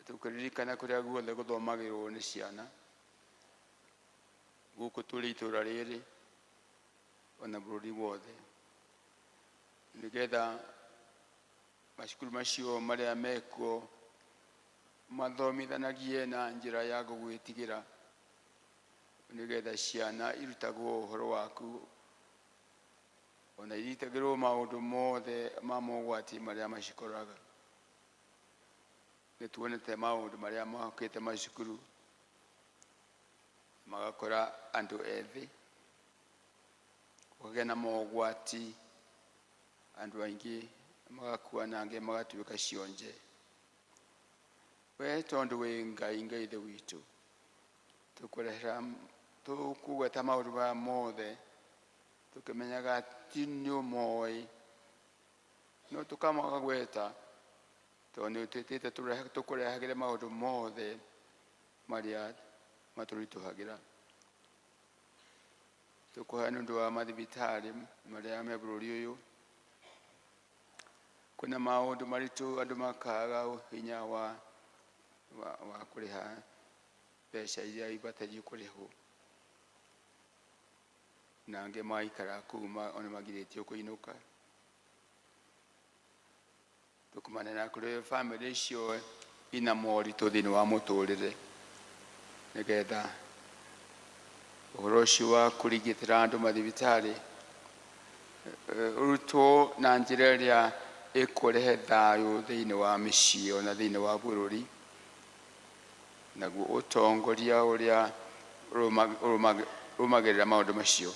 tukiririkana kuria guothe guthomagirwo ni ciana guku turi itura riri ona bururi wothe nigetha macukuru macio maria mekuo mathomithanagie na njira ya gugwitigira nigetha ciana irutagwo uhoro waku ona iritagirwo maundu mothe ma mogwati maria macikoraga nituonete maundu maria mahokete macukuru magakora andu ethi kugena mogwati andu aingi magakua nange magatuika cionje we tondu we ngai ithe witu tukurehera tukugweta maundu ma mothe tukimenyaga tinyo moi no tukamaga gweta tondu tutite tukurehagire maundu mothe maria maturituhagira tukuhana ndu wa mathibitari maria me bururi uyu kuna maundu maritu andu makaga hinya wa kuriha pesa iria ibataji kuriho nange maikara kuma ona magiretio kuinuka tukumanena kuri family cio ina morito thini wa muturire nigetha uhoro ucio wa kurigitira andu mathibitari urutwo na njira iria ikurehe thayu thini wa micii ona thini wa bururi naguo utongoria uria rumagirira maundu macio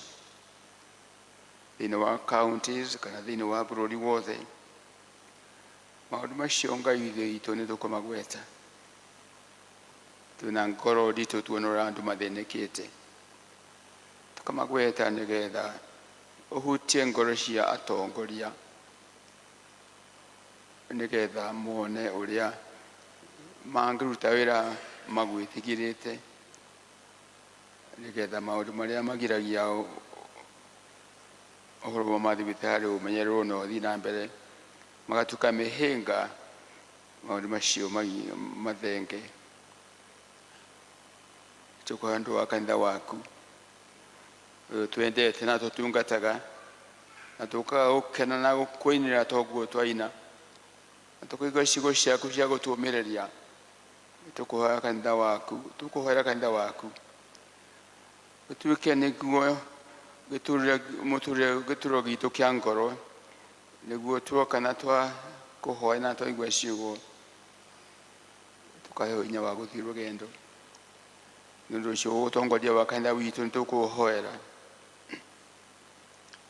thini wa counties kana thini wa bururi wothe maundu macio ngai ithe itu ni tukumagweta tuna ngoro nditu tuonora andu mathenekete tukamagweta nigetha uhutie ngoro cia atongoria nigetha mone uria mangiruta wira magwitigirite nigetha maundu maria magiragia uhoro wa mathibitari umenyererwo no thi na mbere magatuka mihinga maundu macio mathenge tukandu wa kanitha waku twendete na tutungataga na tukagukena na gukwinira toguo twaina tukuigwa ciugo ciaku cia gutumireria tukuhoya kanitha waku tukuhoera kanitha waku utuike niguo gituro gitu kia ngoro niguo tuoka na twa kuhoya na twaigwa ciugo tukahe hinya wa guthii rugendo nundu cio utongoria wa kanitha witu nitukuhoera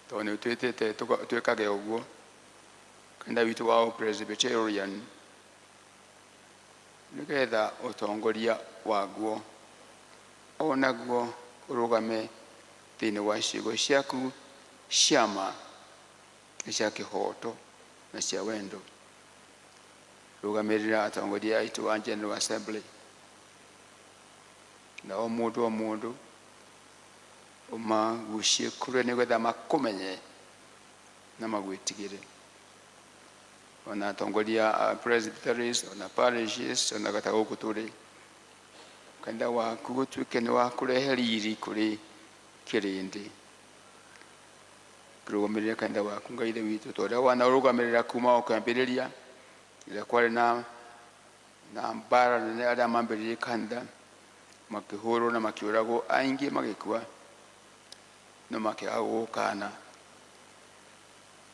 tondu twitite twikage uguo kanitha witu wa Presbyterian nigetha utongoria waguo onaguo urugame thini wa ciugo ciaku ciama cia kihoto na cia wendo rugamirira atongoria aitu wa General Assembly na o mundu umagucie kure nigetha makumenye na magwitigire ona atongoria presbyteries ona parishes ona gataguku turi kanitha waku gutuike ni wa kurehe riri kuri kirindi kurugamirira kanitha waku ngai ithe witu toria wana urugamirira kuma ukambiriria ila kwari na mbara nene aria mambiririe kanitha makihurwo na makiuragwo aingi magikua no makiaga gukana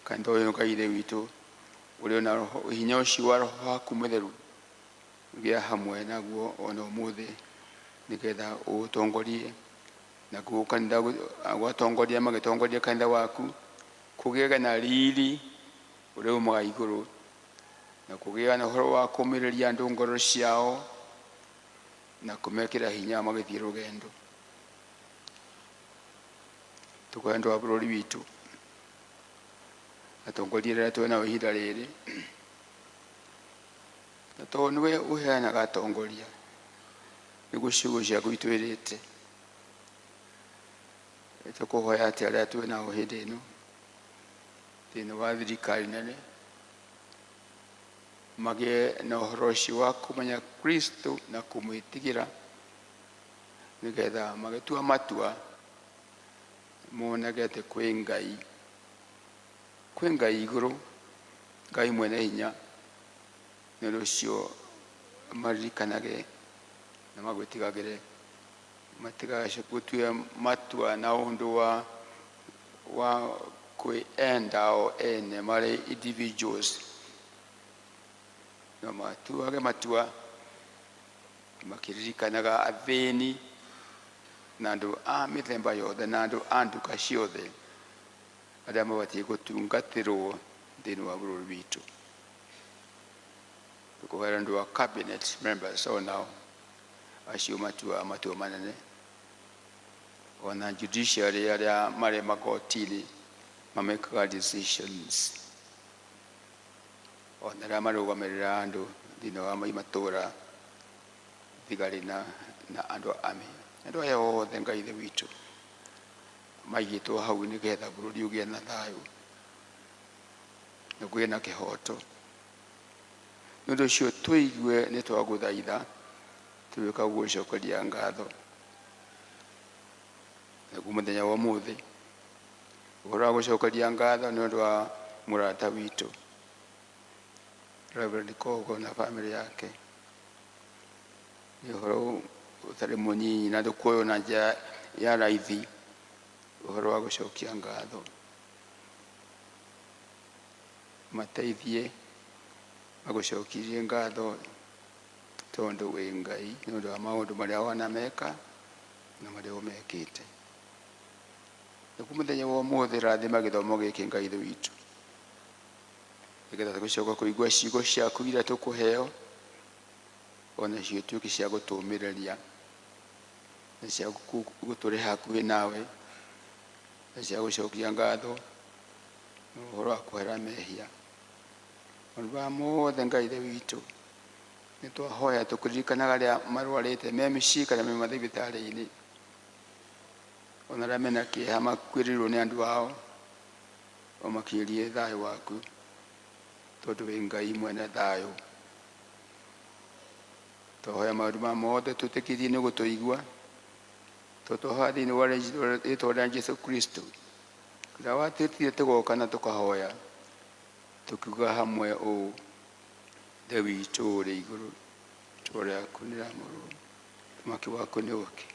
kanitha uyu ngai ithe witu uri na hinya ucio wa roho waku mutheru gia hamwe naguo ona umuthi nigetha utongorie na kanitha gwatongoria magitongoria kanitha waku kugiega na riri uri umaga iguru na kugiega na uhoro wa kumiriria andu ngoro ciao na kumekira hinya magithii rugendo tukwenda wa bururi witu atongoria ria twena ihinda riri na to niwe uheanaga atongoria niguo ciugo ciaku itwirite tukuhoya ati aria twena hindi ino thini wa thirikari nene mage na horoshi wa kumenya Kristo na kumwitigira nigetha magetua matua monagete kwi Ngai iguru, Ngai mwene hinya ni rucio maririkanage na magwitigagire matigace gutua matua na undu wa kwienda o ene mari individuals no matuage matua makiririkanaga athĩni na andu a mĩthemba yothe na andu a nduka ciothe arĩa mabatie gũtungatĩrwo thĩinĩ wa bũrũri witũ. Tũkũhera andu a cabinet members so now acio matua manene, ona judiciary arĩa marĩ magoti-inĩ mamekaga decisions, ona arĩa marũgamĩrĩra andu thĩinĩ wa matũũra, thigari na andu a army. Andu aya othe Ngai ithe witũ maigĩtwo hau nĩgetha bũrũri ũgĩe na thayũ na kũgĩe na kĩhoto. Nĩ ũndũ ũcio tũigue nĩ twagũthaitha tũgĩũka gũgũcokeria ngatho naguo mũthenya wa ũmũthĩ, ũhoro wa gũcokeria ngatho nĩ ũndũ wa mũrata witũ Reverend Kogo na family yake. Nĩ ũhoro ũtarĩ mũnyinyi na ndũkuoywo na njĩra ya raithi, ũhoro wa gũcokia ngatho. Mateithie magũcokirie ngatho tondũ wĩ Ngai nĩ ũndũ wa maũndũ marĩa wanameka na marĩa ũmekĩte. Naguo mũthenya wa ũmũthĩ rathima gĩthomo gĩkĩ Ngai ithe witũ, nĩgetha tũgĩcoka kũigua ciugo ciaku iria tũkũheo, ona cio ituĩke cia gũtũũmĩrĩria na cia gũtũrehe hakuhĩ nawe na cia gũcokia ngatho na ũhoro wa kwehera mehia. Maũndũ maya mothe Ngai ithe witũ nĩ twahoya tũkĩririkanaga arĩa marwarĩte me mĩciĩ kana me mathibitarĩ-inĩ, ona arĩa mena kĩeha makuĩrĩirwo nĩ andũ ao, o makĩrie thayũ waku tondũ wĩ Ngai mwene thayũ. Twahoya maũndũ maya mothe twĩtĩkĩtie nĩ gũtũigua, twahoya thĩinĩ wa rĩĩtwa rĩa Jesũ Kristo, rĩrĩa watwĩtire tũgoka na tũkahoya tũkiuga hamwe ũũ: Ithe witũ ũrĩ igũrũ, rĩĩtwa rĩaku nĩrĩamũrwo, ũthamaki waku nĩ ũũke,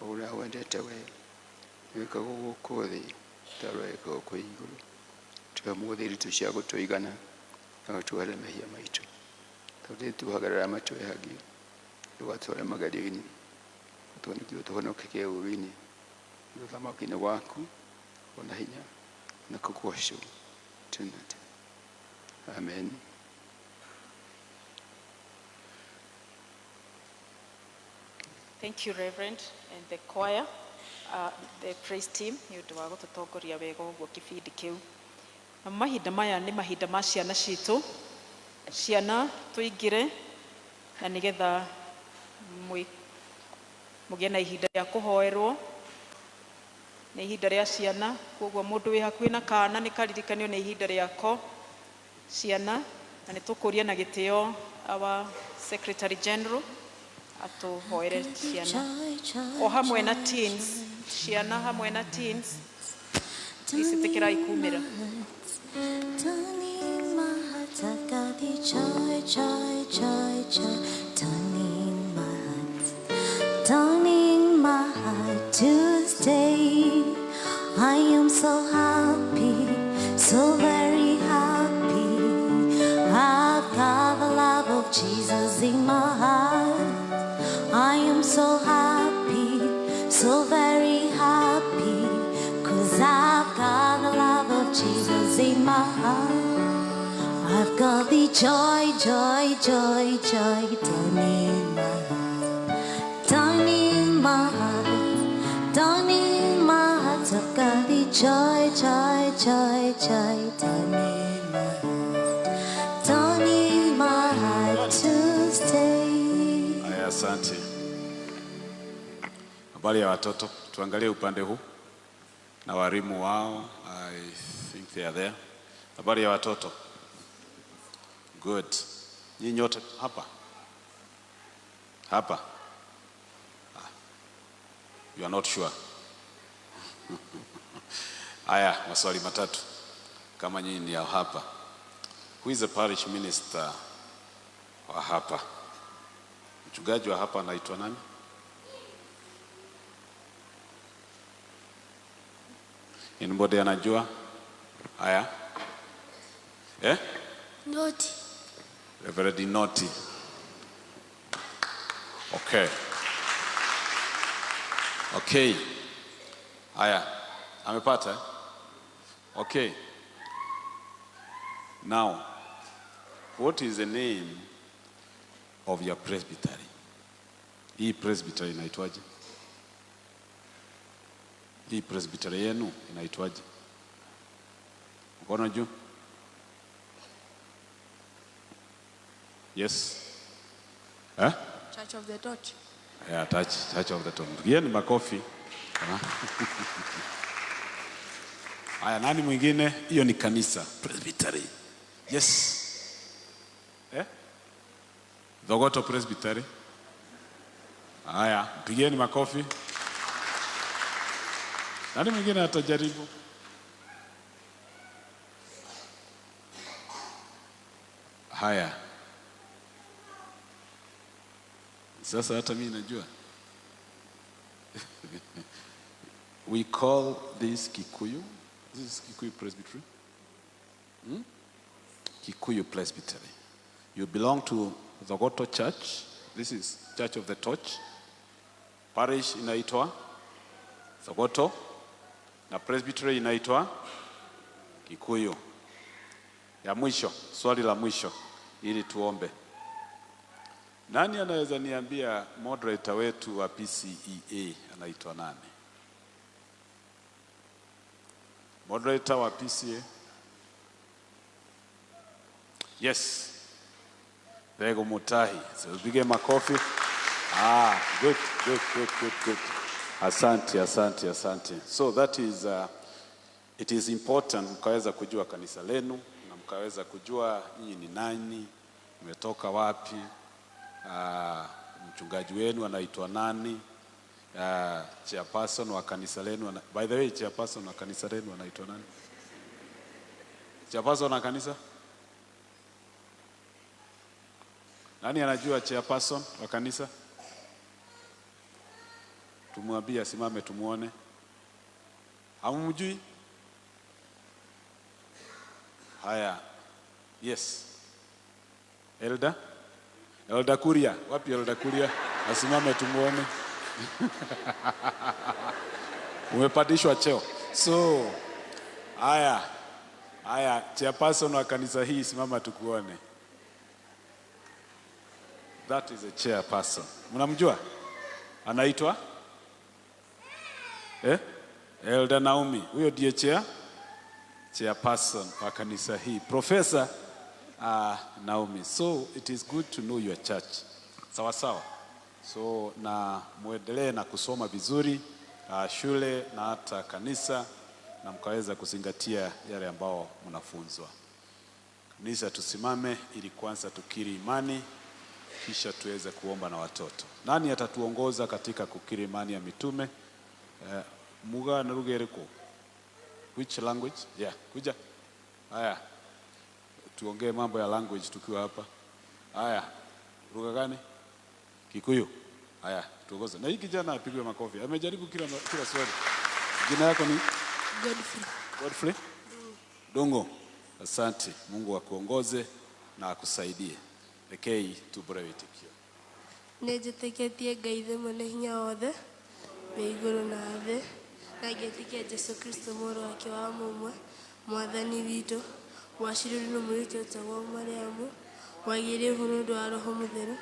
o ũrĩa wendete wee wĩkagwo gũkũ thĩ ta ũrĩa wĩkagwo kũu igũrũ. Tũhe ũmũthĩ iritũ cia gũtũigana na gũtwehere mehia maitũ, tondũ nĩtuohagĩrĩra matwĩhagia, ndũgatware magerio-inĩ, tũhonokie ũtũhonokie ũũru-inĩ, ũthamaki-inĩ waku ona hinya na kũgocwo tene na tene. Amen. Thank you, Reverend, and the choir, the praise team, nĩ ũndũ wa gũtũtongoria wega ũguo kĩbindi kĩu. Na mahinda maya nĩ mahinda ma ciana citũ, ciana tũingĩre na nĩgetha mũgĩe na ihinda rĩa kũhoerwo. Nĩ ihinda rĩa ciana, koguo mũndũ wĩ hakuhĩ na kana nĩ karirikanio nĩ ihinda rĩako ciana, na nĩ tũkũria na gĩtĩo our Secretary General atuhoere ciana o hamwe na teens, ciana hamwe na teens icitikĩrai kumĩra. Turning my heart to stay. I am so happy, so very happy. I've got the love of Jesus in my heart. I am so happy, so very happy, 'cause I've got the love of Jesus in my heart. I've got the joy, joy, joy, joy down in my heart, down in my heart, down in my heart. I've got the joy, joy, joy, joy down in my heart, down in my heart to stay. Aya, asante. Habari ya watoto, tuangalie upande huu na walimu wao. I think they are there. Habari ya watoto. Good. Nyinyi nyote hapa. Hapa. You are not sure. Haya, maswali matatu. Kama nyinyi ni hapa. Who is the parish minister wa hapa? Mchungaji wa hapa anaitwa nani? Anybody anajua? Haya. Noti. Reverend Noti. Okay. Okay. Haya. Amepata? Okay. Now, what is the name of your presbytery? Hii presbytery inaitwaje? Hii presbytery yenu inaitwaje? Mkono juu. Yes. Church of the Torch. Yeah, Church of the Torch. Gieni makofi. Haya, nani mwingine? Hiyo ni kanisa. Presbytery. Yes. Thogoto Presbytery. Haya, pigeni makofi. Nani mwingine atajaribu? Haya. Sasa hata mimi najua. We call this Kikuyu. This is Kikuyu Presbytery. Kikuyu Presbytery. You belong to Thogoto Church. This is Church of the Torch. Parish inaitwa Thogoto na Presbytery inaitwa Kikuyu. Ya mwisho, swali la mwisho ili tuombe. Nani anaweza niambia moderator wetu wa PCEA anaitwa nani? Moderator wa PCA? Yes. Bego Mutahi. So bige makofi. Good. Asante. So that is it is important mkaweza kujua kanisa lenu na mkaweza kujua nyinyi ni nani, mmetoka wapi, mchungaji wenu anaitwa nani, chairperson wa kanisa lenu by the way, chairperson wa kanisa lenu anaitwa nani? Chairperson wa kanisa? Nani anajua chairperson wa kanisa? Tumwambie asimame tumuone. Hamumjui? Haya. Yes. Elda Kuria. Wapi Elda Kuria? Asimame tumuone. Umepandishwa cheo. So, haya. Chairperson wa kanisa hii simama tukuone. That is a chairperson. Mnamjua? Anaitwa? Elda Naomi. Huyo ndiye chairperson wa kanisa hii. Professor Naomi. So it is good to know your church. Sawa. So na muendelee na kusoma vizuri shule na hata kanisa na mkaweza kuzingatia yale ambao mnafunzwa. Kanisa tusimame ili kwanza tukiri imani kisha tuweze kuomba na watoto. Nani atatuongoza katika kukiri imani ya mitume? Muga na lugha eriko? Which language? Yeah, kuja. Haya. Tuongee mambo ya language tukiwa hapa. Haya. Lugha gani? Kikuyu. Haya, tuongoze. Na hii kijana apigwe makofi. Amejaribu kila swali. Jina yako ni? Godfrey? Dongo. Asante. Mungu akuongoze na akusaidie. Rekei tubure witikio. Nĩnjĩtĩkĩtie Ngai ithe mwene hinya wothe wĩ igũrũ na thĩ, na ngĩtĩkia Jesũ Kristo mũrũ wake wa mũmwe, mwathani witũ, wacirĩrwo nĩ mũrĩtũ ũtagwo Mariamu, wagĩire ũhoro nĩ ũndũ wa Roho Mũtheru,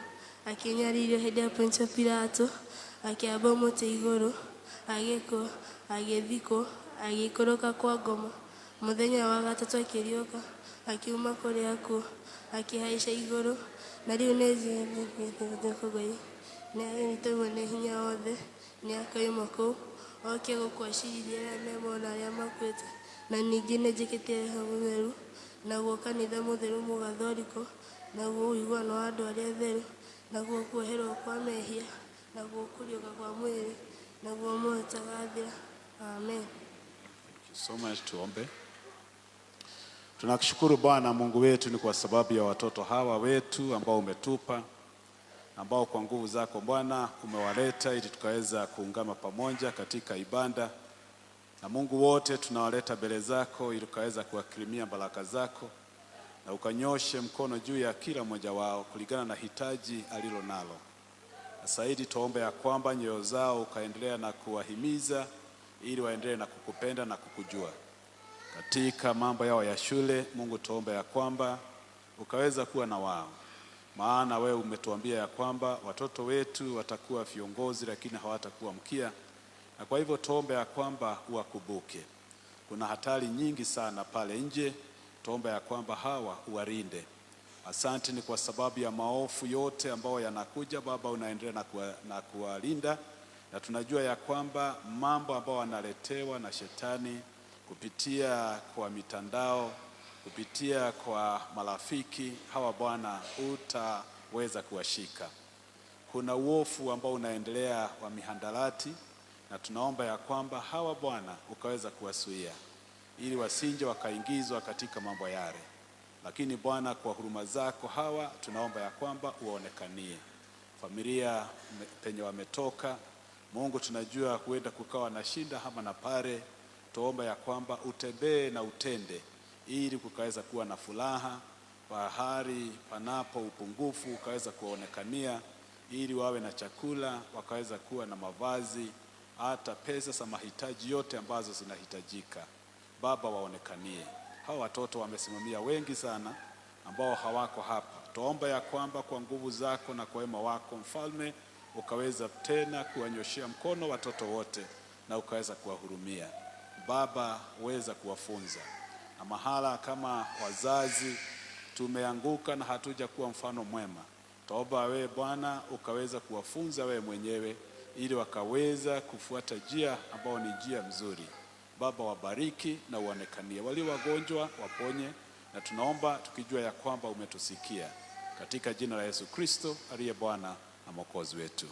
akĩnyariirio hĩndĩ ya Poncio Pilato, akĩamba mũtĩ igũrũ, agĩkua, agĩthikwo, agĩikũrũka kwa ngoma, mũthenya wa gatatũ akĩriũka, akiuma kũrĩ akuũ, akĩhaica igũrũ, na rĩu nĩnjĩtĩkĩtie Ngai nĩ itũ mwene hinya wothe, nĩ akauma kũu, oke gũkwacirithia arĩa mema na arĩa makuĩte, na ningĩ nĩnjĩtĩkĩtie Roho Mũtheru, naguo kanitha mũtheru mũgathoriko, naguo ũiguano wa andũ arĩa atheru, naguo kuoherwo kwa mehia, naguo kũriũka kwa mwĩrĩ, naguo muoyo ũtagathira. Amen. Thank you so much. Tuombe. Tunakushukuru Bwana Mungu wetu ni kwa sababu ya watoto hawa wetu ambao umetupa, ambao kwa nguvu zako Bwana umewaleta ili tukaweza kuungama pamoja katika ibada. Na Mungu wote tunawaleta mbele zako ili tukaweza kuwakirimia baraka zako, na ukanyoshe mkono juu ya kila mmoja wao kulingana na hitaji alilo nalo. Sasa hivi tuombe ya kwamba nyoyo zao ukaendelea na kuwahimiza ili waendelee na kukupenda na kukujua. Katika mambo yao ya shule, Mungu tuombe ya kwamba ukaweza kuwa na wao. Maana wewe umetuambia ya kwamba watoto wetu watakuwa viongozi lakini hawatakuwa mkia. Na kwa hivyo tuombe ya kwamba uwakumbuke. Kuna hatari nyingi sana pale nje. Tuombe ya kwamba hawa uwarinde. Asante ni kwa sababu ya maofu yote ambao yanakuja Baba, unaendelea na kuwalinda. Na tunajua ya kwamba mambo ambao wanaletewa na shetani kupitia kwa mitandao, kupitia kwa marafiki, hawa Bwana utaweza kuwashika. Kuna uofu ambao unaendelea wa mihandarati, na tunaomba ya kwamba hawa Bwana ukaweza kuwasuia ili wasinje wakaingizwa katika mambo yale. Lakini Bwana kwa huruma zako hawa tunaomba ya kwamba uonekanie. Familia penye wametoka, Mungu tunajua huenda kukawa na shinda hama na pare. Tuomba ya kwamba utembee na utende ili kukaweza kuwa na furaha. Pahali panapo upungufu ukaweza kuonekania, ili wawe na chakula, wakaweza kuwa na mavazi, hata pesa za mahitaji yote ambazo zinahitajika. Baba waonekanie. Hawa watoto wamesimamia wengi sana ambao hawako hapa. Tuomba ya kwamba kwa nguvu zako na kwa wema wako Mfalme ukaweza tena kuwanyoshea mkono watoto wote na ukaweza kuwahurumia. Baba weza kuwafunza. Na mahala kama wazazi tumeanguka na hatuja kuwa mfano mwema, tuomba wewe Bwana ukaweza kuwafunza wewe mwenyewe ili wakaweza kufuata njia ambao ni njia mzuri. Baba wabariki na uonekanie. Wali wagonjwa waponye, na tunaomba tukijua ya kwamba umetusikia. Katika jina la Yesu Kristo aliye Bwana na Mwokozi wetu.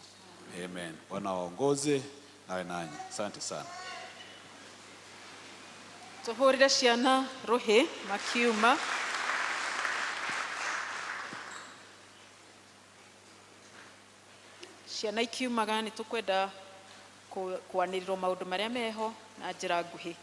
Amen. Bwana waongoze nawe nanyi. Asante sana. Tuhurire ciana ruhi makiuma. Ciana ikiumaga ni tukwenda kwanĩrĩrwo maũndũ marĩa meho na njĩra nguhĩ.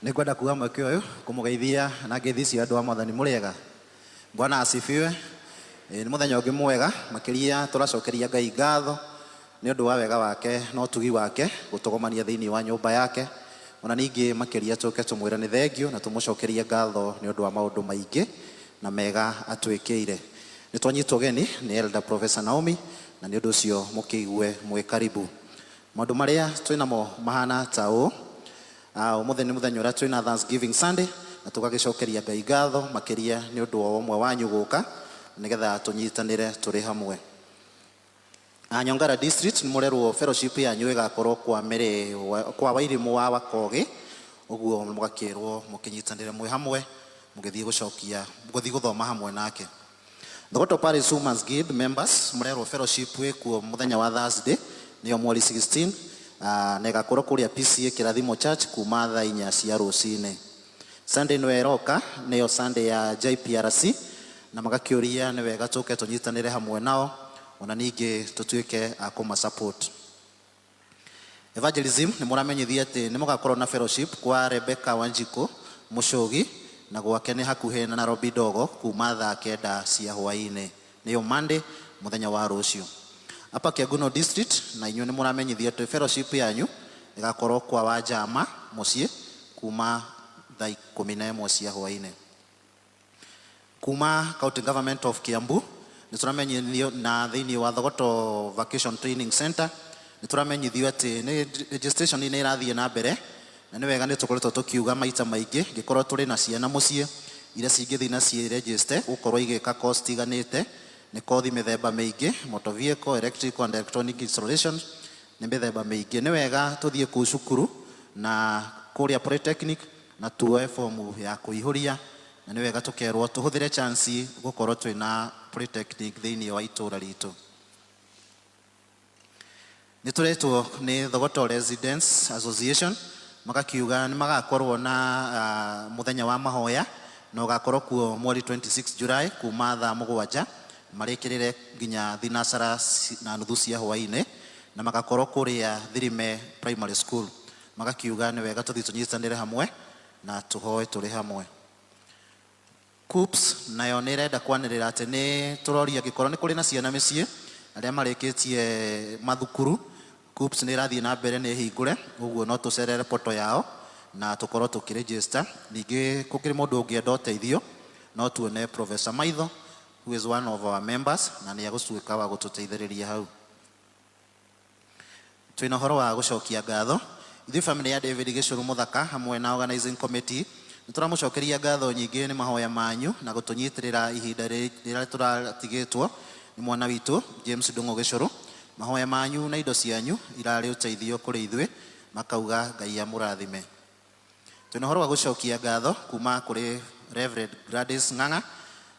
Nĩngwenda kuga mweke ũyũ kũmũgeithia na ngeithi cia andũ a Mwathani mũrĩega. Bwana asifiwe. Nĩ mũthenya ũngĩ mwega makĩria tũracokeria Ngai ngatho nĩ ũndũ wa wega wake na ũtugi wake gũtũgomania thĩinĩ wa nyũmba yake. Ona ningĩ makĩria tũke tũmwĩre nĩ thengio na tũmũcokerie ngatho nĩ ũndũ wa maũndũ maingĩ na mega atwĩkĩire. Nĩ twanyitwo ũgeni nĩ Elder Professor Naomi, na nĩ ũndũ ũcio mũkĩigue mwĩ karibu. Maũndũ marĩa twĩnamo mahana ta ũũ. Ũmũthĩ nĩ mũthenya ũrĩa twĩna Thanksgiving Sunday, na tũgagĩcokeria Ngai ngatho makĩria nĩ ũndũ wa ũmwe wanyu gũka nĩgetha tũnyitanĩre tũrĩ hamwe. Nyongara District nĩ mũrerwo fellowship yanyu ĩgakorwo kwa Wairimu wa Wakogi, ũguo mũgakĩrwo mũkĩnyitanĩre mwĩ hamwe mũgĩthiĩ gũthoma hamwe nake. Thogoto Parish Women's Guild members mũrerwo fellowship ĩkuo mũthenya wa Thursday nĩyo mweri 16, na ĩgakorwo kũrĩa PCA Kĩrathimo Church kuma thaa 4 cia rũcinĩ. Sunday ĩno ĩroka nĩyo Sunday ya JPRC, na magakĩũria nĩ wega tũke tũnyitanĩre hamwe nao, ona ningĩ tũtuĩke a kũmasupport. Evangelism nĩ mũramenyithia atĩ nĩ mũgakorwo na fellowship kwa Rebecca Wanjiko Mũcogi, na gwake nĩ hakuhĩ na Nairobi Dogo kuma thaa 9 cia hwaĩ-inĩ, nĩyo Monday mũthenya wa rũciũ. Hapa Kiaguno District na inyuĩ nĩ mũramenyithia atĩ fellowship yanyu ĩgakorwo kwa Wajama mũciĩ kuma thaa 11 cia hwaĩ-inĩ. Kuma County Government of Kiambu nĩ tũramenyithio na thĩinĩ wa Thogoto Vacation Training Center nĩ tũramenyithio atĩ registration nĩ irathiĩ na mbere, na nĩ wega nĩ tũkoretwo tũkiuga maita maingĩ ngĩkorwo tũrĩ na ciana mũciĩ iria cingĩthiĩ na ciĩregister gũkorwo igĩka course tiganĩte. Nĩ kothi mĩthemba mĩingĩ, motor vehicle, electrical and electronic installation, nĩ mĩthemba mĩingĩ. Nĩ wega tũthiĩ kũu cukuru na kũrĩa polytechnic na tuoe fomu ya kũihũria, na nĩ wega tũkerwo tũhũthĩre chance gũkorwo twĩna polytechnic thĩinĩ wa itũũra ritũ. Nĩ tũretwo nĩ Thogoto Residents Association magakiuga nĩ magakorwo na mũthenya wa mahoya na ũgakorwo kuo mweri 26 July kuma thaa 7 marĩkĩrĩre nginya thinacara na nuthu cia hwaĩ-inĩ, na magakorwo kũrĩa Thirime Primary School. Magakiuga nĩ wega tũthiĩ tũnyitanĩre hamwe na tũhoe tũrĩ hamwe. KUPS nayo nĩ ĩrenda kwanĩrĩra atĩ nĩ tũroria gĩkorwo nĩ kũrĩ na ciana mĩciĩ arĩa marĩkĩtie mathukuru. KUPS nĩ ĩrathiĩ na mbere nĩ hingũre, ũguo no tũcerere poto yao na tũkorwo tũkĩregister. Ningĩ kũkĩrĩ mũndũ ũngĩenda ũteithio no tuone Professor Maitho, who is one of our members, na nĩ agũtuĩka wa gũtũteithĩrĩria hau. Twĩna ũhoro wa gũcokia ngatho. Ithuĩ family ya David Gĩcũrũ Mũthaka hamwe na organizing committee nĩ tũramũcokeria ngatho nyingĩ nĩ mahoya manyu na gũtũnyitĩrĩra ihinda rĩrĩa tũratigĩtwo nĩ mwana witũ James Ndung'u Gĩcũrũ. Mahoya manyu na indo cianyu irarĩ ũteithio kũrĩ ithuĩ, makauga Ngai amũrathime. Twĩna ũhoro wa gũcokia ngatho kuma kũrĩ Reverend Gladys Ng'ang'a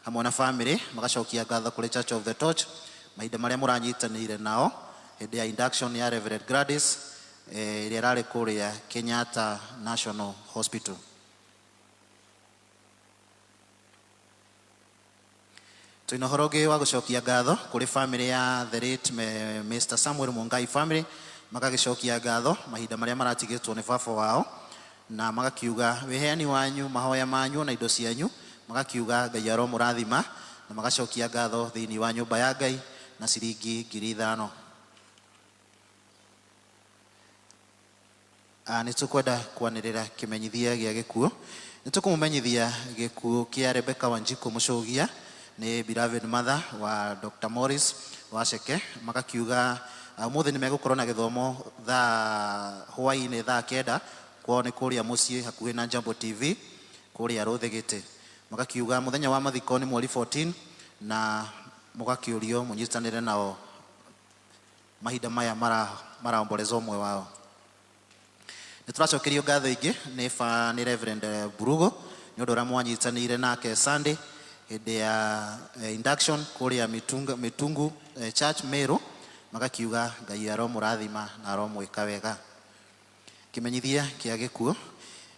hamwe na family, magacokia ngatho kũrĩ Church of the Torch mahinda marĩa mũranyitanĩire nao hĩndĩ ya induction ya Reverend Gladys ĩrĩa ĩrarĩ kũrĩa Kenyatta National Hospital. Twĩna ũhoro ũngĩ wa gũcokia ngatho kũrĩ family ya the late Mr. Samuel Mungai family, magagĩcokia ngatho mahinda marĩa maratigĩtwo nĩ baba wao, na magakiuga wĩheani wanyu, mahoya manyu na indo cianyu, magakiuga Ngai aromũrathima, na magacokia ngatho thĩinĩ wa nyũmba ya Ngai na ciringi 5,000. Nĩ tũkwenda kwanĩrĩra kĩmenyithia gĩa gĩkuũ. Nĩ tũkũmũmenyithia gĩkuũ kĩa Rebecca Wanjiku Mũcũgia, nĩ beloved mother wa Dr. Morris Waceke. Magakiuga ũmũthĩ nĩ megũkorwo na gĩthomo hwaĩ-inĩ thaa 9 kwao nĩ kũrĩa mũciĩ hakuhĩ na Jambo TV kũrĩa Rũthĩgĩtĩ. Magakiuga mũthenya wa mathiko nĩ mweri 14 na mũgakĩũrio mũnyitanĩre nao mahinda maya maraomboleza ũmwe wao. Nĩ tũracokerio ngatho ingĩ nĩ Reverend Burugo nĩ ũndũ ũrĩa mwanyitanĩire nake Sunday hĩndĩ ya induction kũrĩa Mitungu Church Meru. Magakiuga Ngai aromũrathima na aromwĩka wega. Kĩmenyithia kĩa gĩkuũ.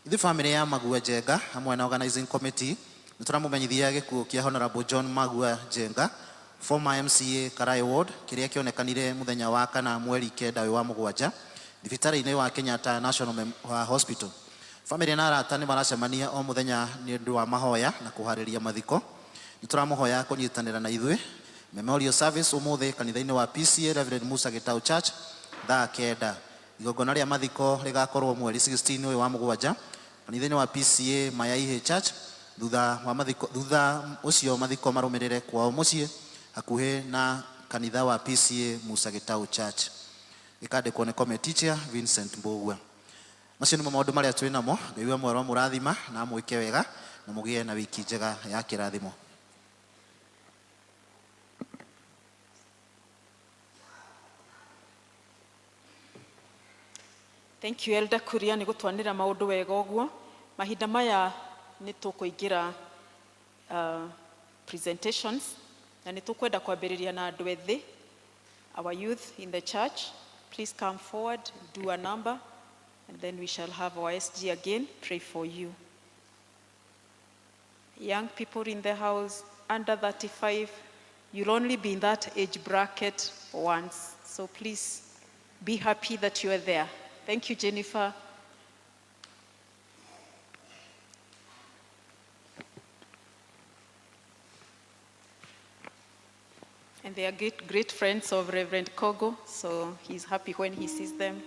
Ithuĩ family ya Magua Njenga hamwe na organizing committee nĩ tũramũmenyithia gĩkuũ kĩa Honorable John Magua Njenga, former MCA Karai Ward, kĩrĩa kĩonekanire mũthenya wa 4 mweri 9 wa 7 thibitarĩ-inĩ wa Kenyatta National Hospital. Family na arata nĩ maracemania o mũthenya nĩ ũndũ wa mahoya na kũharĩria mathiko. Nĩ tũramũhoya kũnyitanĩra na ithuĩ memorial service ũmũthĩ kanitha-inĩ wa PCA Reverend Musa Gĩtaũ Church thaa 9. Igongona rĩa mathiko rĩgakorwo mweri 16 ũyũ wa 7 kanitha-inĩ wa PCA Mayaihe Church. Thutha ũcio mathiko marũmĩrĩre kwao mũciĩ hakuhĩ na kanitha wa PCA Musa Gĩtaũ Church. Gĩkandĩkwo nĩ committee chair Vincent Mbũgua. Macio nĩmo maũndũ marĩa twĩ namo. Ngai amwe aromũrathima na amwĩke wega na mũgĩe na wiki njega ya kĩrathimo. Thank you Elder Kuria nĩ gũtwanĩra maũndũ wega ũguo. Mahinda maya nĩ tũkũingĩra presentations na nĩ tũkwenda kwambĩrĩria na andũ ethĩ, our youth in the church. Please come forward, do a number, and then we shall have our SG again pray for you. Young people in the house under 35, you'll only be in that age bracket once. So please be happy that you are there. Thank you, Jennifer. And they are great friends of Reverend Kogo, so he's happy when he sees them.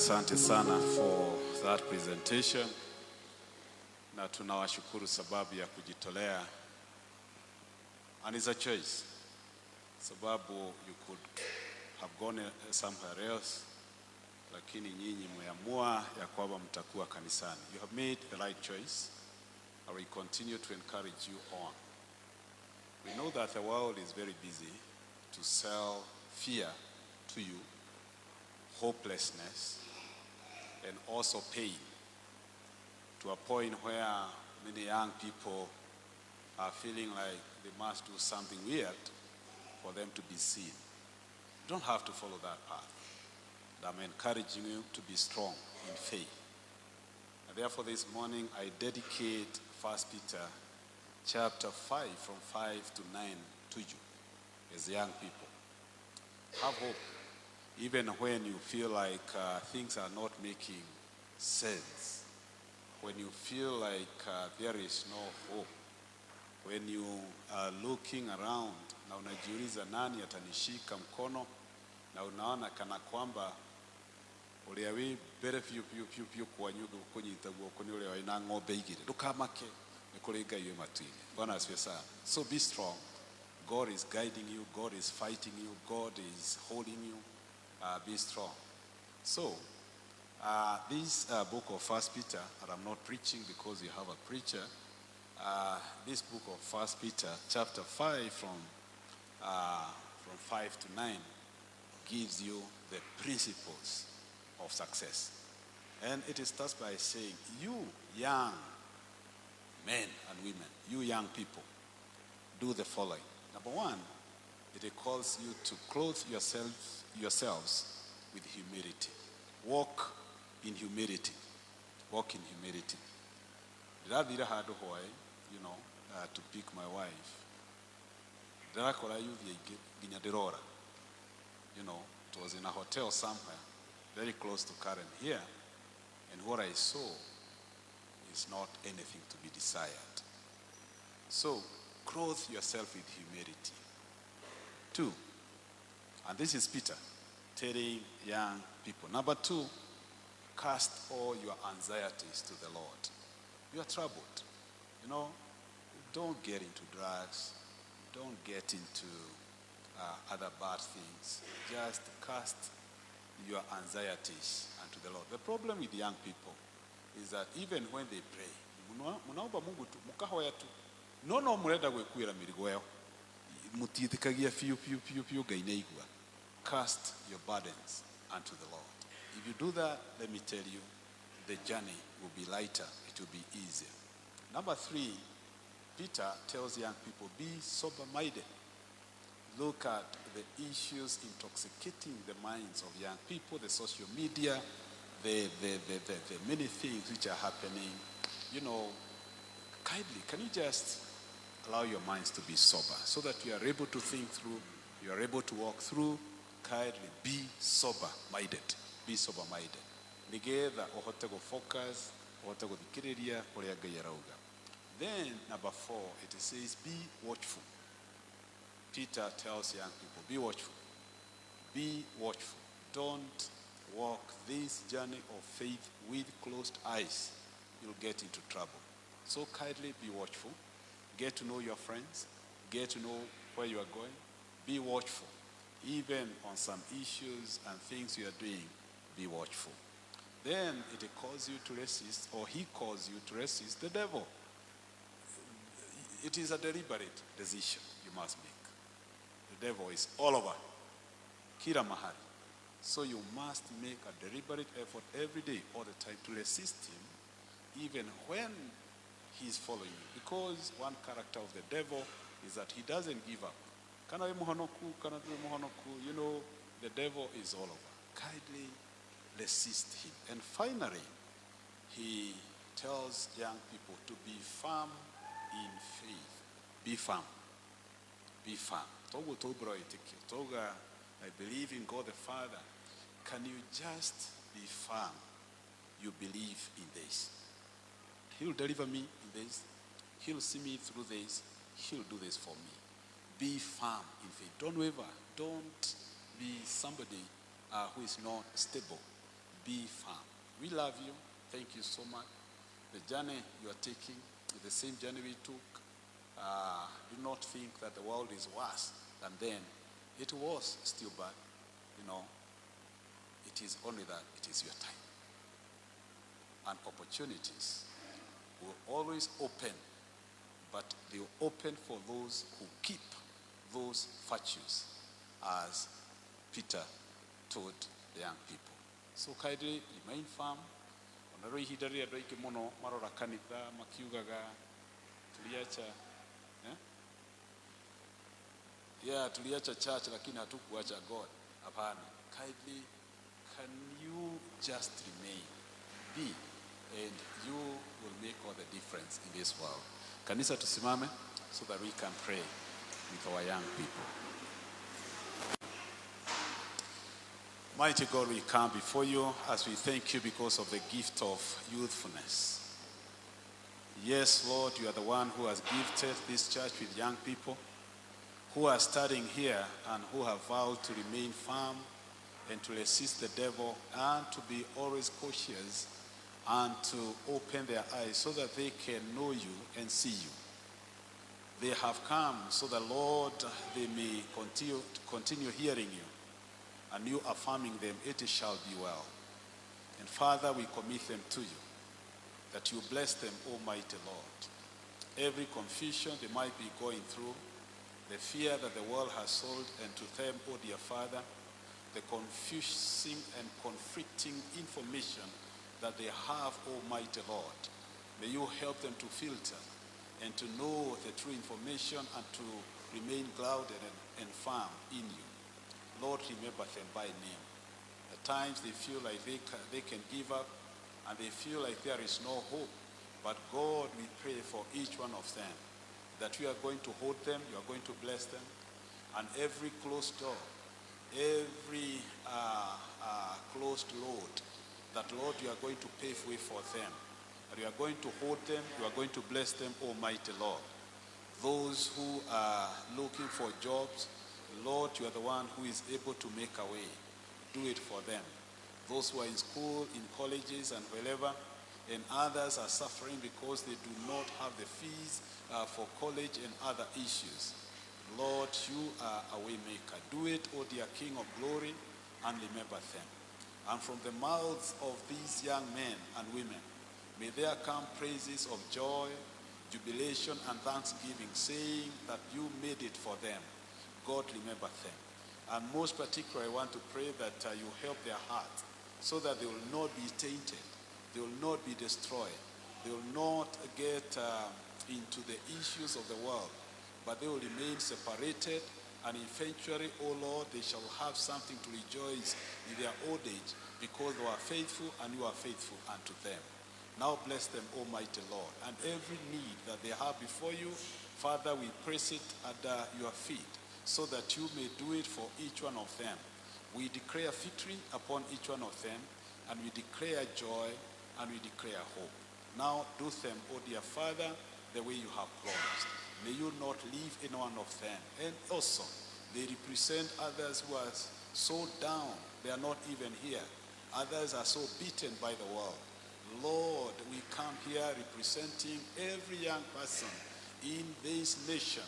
asante sana for that presentation, na tunawashukuru sababu ya kujitolea, and it's a choice, sababu you could have gone somewhere else, lakini nyinyi mmeamua ya kwamba mtakuwa kanisani. You have made the right choice. I will continue to encourage you on. We know that the world is very busy to sell fear to you, hopelessness, and also pain, to a point where many young people are feeling like they must do something weird for them to be seen. You don't have to follow that path. And I'm encouraging you to be strong in faith. And therefore this morning I dedicate 1 Peter chapter 5 from 5 to 9 to you as young people. Have hope. Even when you feel like things are not making sense, when you feel like there is no hope, when you are looking around na unajiuliza nani atanishika mkono, na unaona kana kwamba ulia wi bere fiu kwa nyugo kunyita guoko ni ulia ina ng'ombe igire ndukamake nikuringa iwe matwini. Bwana asifiwe sana. So be strong. God is guiding you, God is fighting you, God is holding you. Be strong. So, this book of 1 Peter, and I'm not preaching because you have a preacher, this book of 1 Peter, chapter 5 from 5 to 9, gives you the principles of success. And it starts by saying, you young men and women, you young people, do the following. Number one, it calls you to clothe yourselves with humility. Walk in humility. Walk in humility. Did I really had to pick my wife? Did I call you the it was in a hotel somewhere, very close to Karen here, and what I saw is not anything to be desired. So, clothe yourself with humility. 2, and this is Peter telling young people. Number 2, cast all your anxieties to the Lord. You are troubled. Don't get into drugs. Don't get into other bad things. Just cast your anxieties unto the Lord. The problem with young people is that even when they pray, munaomba Mungu tu, mukahoya tu. No murenda gwikuira mirigo yao. Mutithikagia fiu gaineigua. Cast your burdens unto the Lord. If you do that, let me tell you, the journey will be lighter, it will be easier. Number 3, Peter tells young people, be sober-minded. Look at the issues intoxicating the minds of young people, the social media, the many things which are happening. Kindly, can you just allow your minds to be sober so that you are able to think through, you are able to walk through. Kindly be sober-minded. Be sober-minded. Nigetha uhote go focus, uhote go thikiriria uria Ngai arauga. Then number 4, it says be watchful. Peter tells young people, be watchful. Be watchful. Don't walk this journey of faith with closed eyes. You'll get into trouble. So kindly be watchful. Get to know your friends. Get to know where you are going. Be watchful. Even on some issues and things you are doing, be watchful. Then it calls you to resist, or he calls you to resist the devil. It is a deliberate decision you must make. The devil is all over, kila mahali. So you must make a deliberate effort every day, all the time, to resist him, even when he is following you. Because one character of the devil is that he doesn't give up. The devil is all over. Kindly resist him. And finally, he tells young people to be firm in faith. Be firm. Be firm. I believe in God the Father. Can you just be firm? You believe in this. He'll deliver me in this. He'll see me through this. He'll do this for me. Be firm in faith. Don't waver. Don't be somebody who is not stable. be firm. We love you. Thank you so much. The journey you are taking is the same journey we took. Do not think that the world is worse than then. It was still bad, It is only that it is your time. And opportunities will always open, but they will open for those who keep those virtues, as Peter told the young people. So kindly remain firm. Onaroi hidari adoike mono marora kanitha makiugaga tuliacha tuliacha church lakini hatukuacha God. Hapana. Kindly, can you just remain? Be, and you will make all the difference in this world. Kanisa tusimame so that we can pray with our young people. Mighty God, we come before you as we thank you because of the gift of youthfulness. Yes, Lord, you are the one who has gifted this church with young people who are studying here and who have vowed to remain firm and to resist the devil and to be always cautious and to open their eyes so that they can know you and see you. They have come so that, Lord, they may continue hearing you, and you affirming them, it shall be well. And Father, we commit them to you, that you bless them, Almighty Lord. Every confusion they might be going through, the fear that the world has sold into them, oh dear Father, the confusing and conflicting information that they have, Almighty Lord, may you help them to filter and to know the true information and to remain grounded and firm in you. Lord, remember them by name. At times they feel like they can give up and they feel like there is no hope. But God, we pray for each one of them that you are going to hold them, you are going to bless them, and every closed door, every closed road, that, Lord, you are going to pave way for them. And you are going to hold them, you are going to bless them, Almighty Lord. Those who are looking for jobs, Lord, you are the one who is able to make a way. Do it for them. Those who are in school, in colleges, and wherever, and others are suffering because they do not have the fees for college and other issues. Lord, you are a way maker. Do it, O dear King of glory, and remember them. And from the mouths of these young men and women, may there come praises of joy, jubilation, and thanksgiving, saying that you made it for them. God, remember them. And most particularly, I want to pray that you help their hearts so that they will not be tainted. They will not be destroyed. They will not get into the issues of the world, but they will remain separated, and eventually, O Lord, they shall have something to rejoice in their old age because they are faithful and you are faithful unto them. Now bless them, Almighty Lord, and every need that they have before you, Father, we place it at your feet so that you may do it for each one of them. We declare victory upon each one of them, and we declare joy, and we declare hope. Now do them, O dear Father, the way you have promised. May you not leave any one of them. And also, they represent others who are so down, they are not even here. Others are so beaten by the world. Lord, we come here representing every young person in this nation,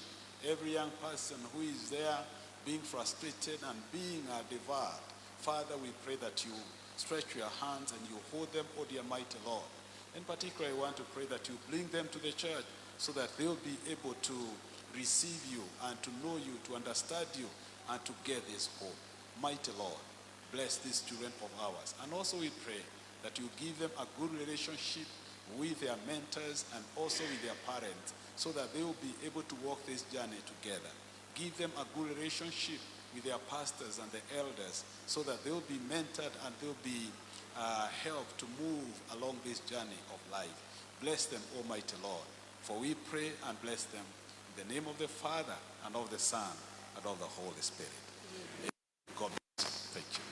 every young person who is there being frustrated and being devoured. Father, we pray that you stretch your hands and you hold them, O dear mighty Lord. In particular, I want to pray that you bring them to the church so that they'll be able to receive you and to know you, to understand you, and to get this hope. Mighty Lord, bless these children of ours. And also we pray that you give them a good relationship with their mentors and also with their parents so that they will be able to walk this journey together. Give them a good relationship with their pastors and the elders so that they will be mentored and they will be helped to move along this journey of life. Bless them, Almighty Lord, for we pray and bless them in the name of the Father and of the Son and of the Holy Spirit. Amen. God bless you. Thank you.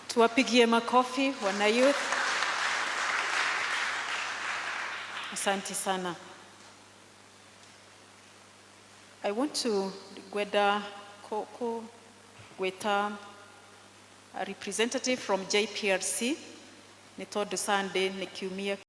Tuwapigie makofi wana youth. Asante sana. I want to gweda gwĩta a representative from JPRC nĩ tondũ Sunday nĩ kiumia